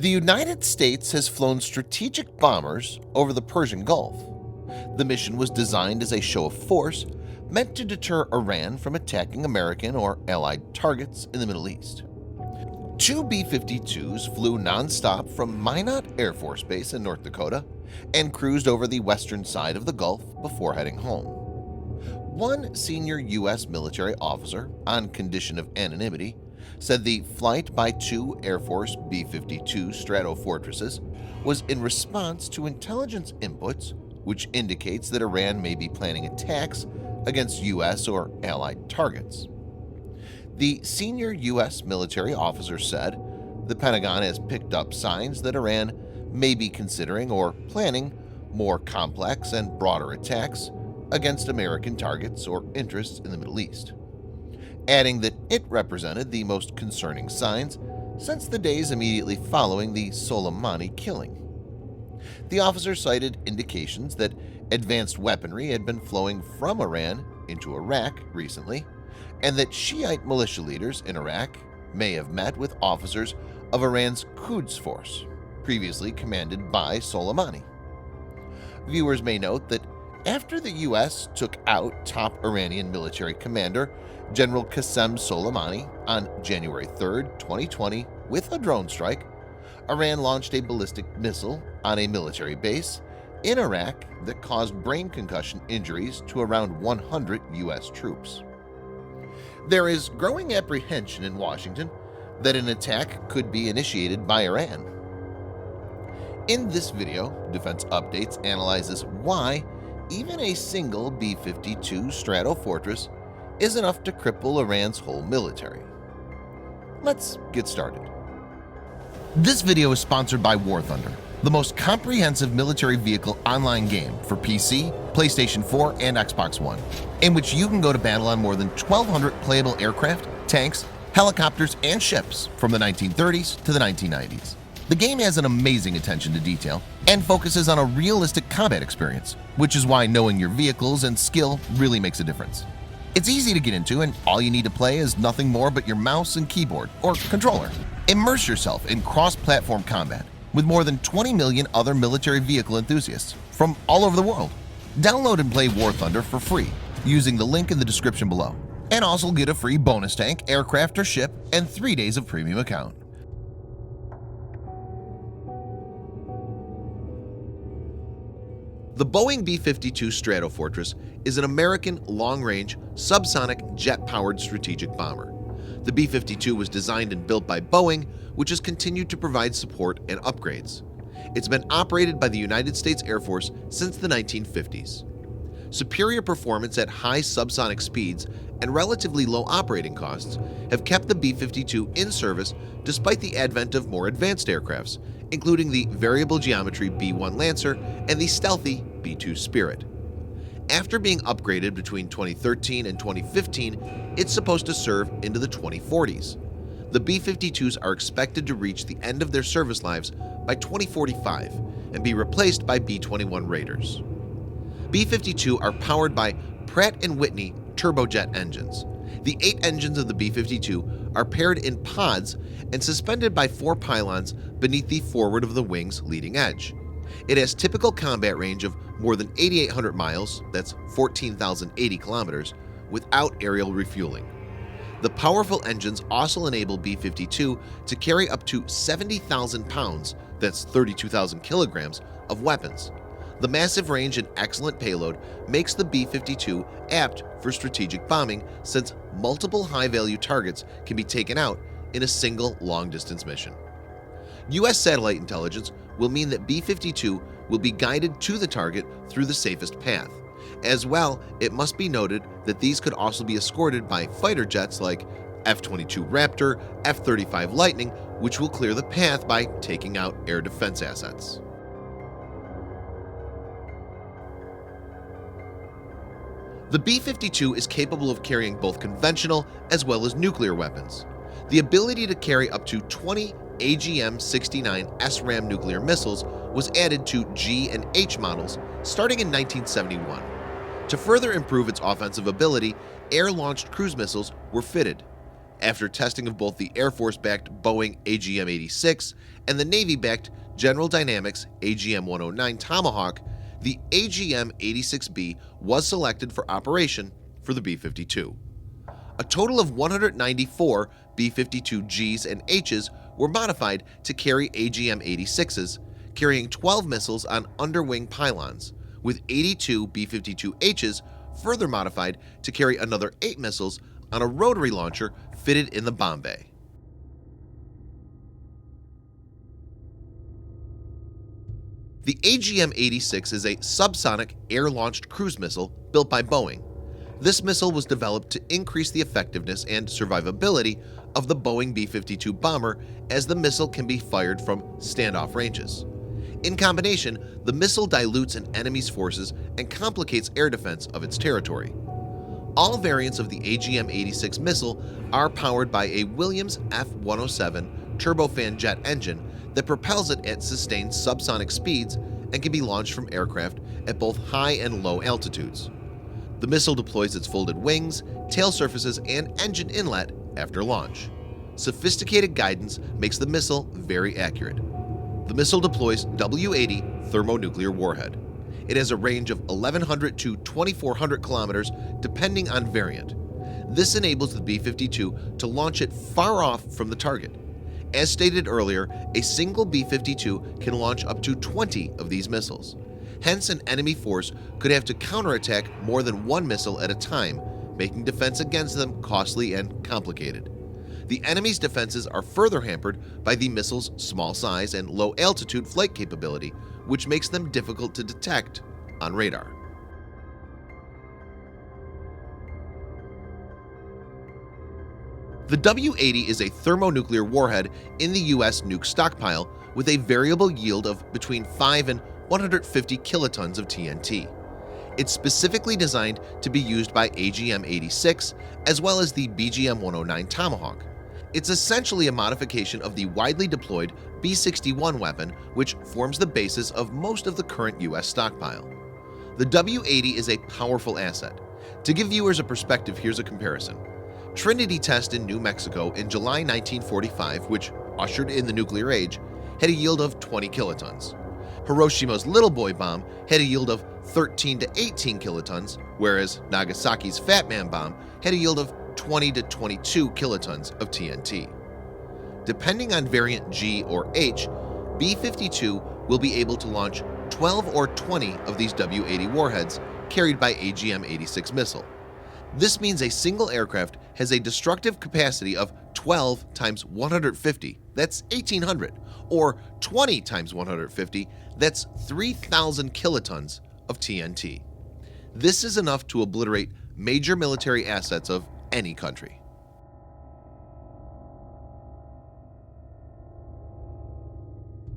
The United States has flown strategic bombers over the Persian Gulf. The mission was designed as a show of force meant to deter Iran from attacking American or Allied targets in the Middle East. Two B-52s flew nonstop from Minot Air Force Base in North Dakota and cruised over the western side of the Gulf before heading home. One senior U.S. military officer, on condition of anonymity, said the flight by two Air Force B-52 Stratofortresses was in response to intelligence inputs which indicates that Iran may be planning attacks against U.S. or Allied targets. The senior U.S. military officer said the Pentagon has picked up signs that Iran may be considering or planning more complex and broader attacks against American targets or interests in the Middle East, adding that it represented the most concerning signs since the days immediately following the Soleimani killing. The officer cited indications that advanced weaponry had been flowing from Iran into Iraq recently, and that Shiite militia leaders in Iraq may have met with officers of Iran's Quds force, previously commanded by Soleimani. Viewers may note that after the U.S. took out top Iranian military commander General Qasem Soleimani on January 3, 2020 with a drone strike, Iran launched a ballistic missile on a military base in Iraq that caused brain concussion injuries to around 100 U.S. troops. There is growing apprehension in Washington that an attack could be initiated by Iran. In this video, Defense Updates analyzes why even a single B-52 Stratofortress is enough to cripple Iran's whole military. Let's get started. This video is sponsored by War Thunder, the most comprehensive military vehicle online game for PC, PlayStation 4, and Xbox One, in which you can go to battle on more than 1,200 playable aircraft, tanks, helicopters, and ships from the 1930s to the 1990s. The game has an amazing attention to detail and focuses on a realistic combat experience, which is why knowing your vehicles and skill really makes a difference. It's easy to get into, and all you need to play is nothing more but your mouse and keyboard or controller. Immerse yourself in cross-platform combat with more than 20 million other military vehicle enthusiasts from all over the world. Download and play War Thunder for free using the link in the description below, and also get a free bonus tank, aircraft, or ship, and 3 days of premium account. The Boeing B-52 Stratofortress is an American long-range, subsonic, jet-powered strategic bomber. The B-52 was designed and built by Boeing, which has continued to provide support and upgrades. It's been operated by the United States Air Force since the 1950s. Superior performance at high subsonic speeds and relatively low operating costs have kept the B-52 in service despite the advent of more advanced aircrafts, including the variable geometry B-1 Lancer and the stealthy B-2 Spirit. After being upgraded between 2013 and 2015, it's supposed to serve into the 2040s. The B-52s are expected to reach the end of their service lives by 2045 and be replaced by B-21 Raiders. B-52 are powered by Pratt & Whitney turbojet engines. The 8 engines of the B-52 are paired in pods and suspended by 4 pylons beneath the forward of the wing's leading edge. It has typical combat range of more than 8,800 miles, that's 14,080 kilometers, without aerial refueling. The powerful engines also enable B-52 to carry up to 70,000 pounds, that's 32,000 kilograms, of weapons. The massive range and excellent payload makes the B-52 apt for strategic bombing, since multiple high-value targets can be taken out in a single long-distance mission. U.S. satellite intelligence will mean that B-52 will be guided to the target through the safest path. As well, it must be noted that these could also be escorted by fighter jets like F-22 Raptor, F-35 Lightning, which will clear the path by taking out air defense assets. The B-52 is capable of carrying both conventional as well as nuclear weapons. The ability to carry up to 20 AGM-69 SRAM nuclear missiles was added to G and H models starting in 1971. To further improve its offensive ability, air-launched cruise missiles were fitted. After testing of both the Air Force-backed Boeing AGM-86 and the Navy-backed General Dynamics AGM-109 Tomahawk, the AGM-86B was selected for operation for the B-52. A total of 194 B-52Gs and Hs were modified to carry AGM-86s, carrying 12 missiles on underwing pylons, with 82 B-52Hs further modified to carry another 8 missiles on a rotary launcher fitted in the bomb bay. The AGM-86 is a subsonic air-launched cruise missile built by Boeing. This missile was developed to increase the effectiveness and survivability of the Boeing B-52 bomber, as the missile can be fired from standoff ranges. In combination, the missile dilutes an enemy's forces and complicates air defense of its territory. All variants of the AGM-86 missile are powered by a Williams F-107 turbofan jet engine that propels it at sustained subsonic speeds and can be launched from aircraft at both high and low altitudes. The missile deploys its folded wings, tail surfaces, and engine inlet after launch. Sophisticated guidance makes the missile very accurate. The missile deploys W-80 thermonuclear warhead. It has a range of 1,100 to 2,400 kilometers depending on variant. This enables the B-52 to launch it far off from the target. As stated earlier, a single B-52 can launch up to 20 of these missiles. Hence, an enemy force could have to counterattack more than one missile at a time, making defense against them costly and complicated. The enemy's defenses are further hampered by the missile's small size and low altitude flight capability, which makes them difficult to detect on radar. The W-80 is a thermonuclear warhead in the U.S. nuke stockpile with a variable yield of between 5 and 150 kilotons of TNT. It's specifically designed to be used by AGM-86 as well as the BGM-109 Tomahawk. It's essentially a modification of the widely deployed B-61 weapon, which forms the basis of most of the current U.S. stockpile. The W-80 is a powerful asset. To give viewers a perspective, here's a comparison. Trinity test in New Mexico in July 1945, which ushered in the nuclear age, had a yield of 20 kilotons. Hiroshima's Little Boy bomb had a yield of 13 to 18 kilotons, whereas Nagasaki's Fat Man bomb had a yield of 20 to 22 kilotons of TNT. Depending on variant G or H, B-52 will be able to launch 12 or 20 of these W-80 warheads carried by AGM-86 missile. This means a single aircraft has a destructive capacity of 12 times 150, that's 1,800, or 20 times 150, that's 3,000 kilotons of TNT. This is enough to obliterate major military assets of any country.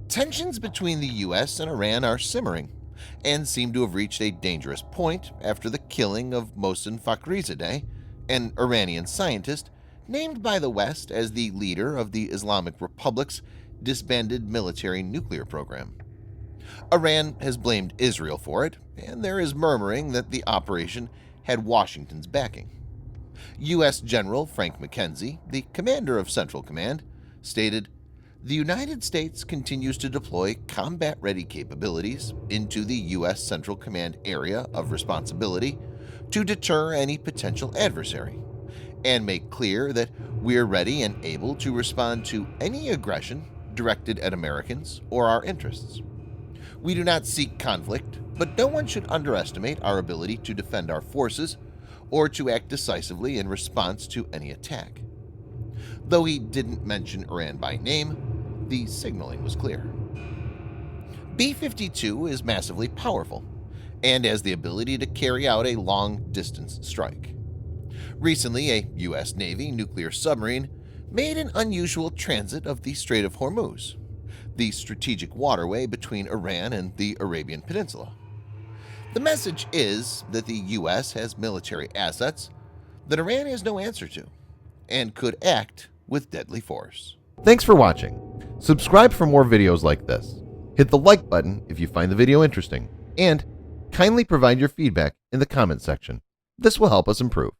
Tensions between the US and Iran are simmering and seem to have reached a dangerous point after the killing of Mohsen Fakhrizadeh, an Iranian scientist named by the West as the leader of the Islamic Republic's disbanded military nuclear program. Iran has blamed Israel for it, and there is murmuring that the operation had Washington's backing. U.S. General Frank McKenzie, the commander of Central Command, stated, "The United States continues to deploy combat-ready capabilities into the U.S. Central Command area of responsibility to deter any potential adversary, and make clear that we're ready and able to respond to any aggression directed at Americans or our interests. We do not seek conflict, but no one should underestimate our ability to defend our forces or to act decisively in response to any attack." Though he didn't mention Iran by name, the signaling was clear. B-52 is massively powerful and has the ability to carry out a long-distance strike. Recently, a U.S. Navy nuclear submarine made an unusual transit of the Strait of Hormuz, the strategic waterway between Iran and the Arabian Peninsula. The message is that the U.S. has military assets that Iran has no answer to and could act with deadly force. Thanks for watching. Subscribe for more videos like this. Hit the like button if you find the video interesting, and kindly provide your feedback in the comment section. This will help us improve.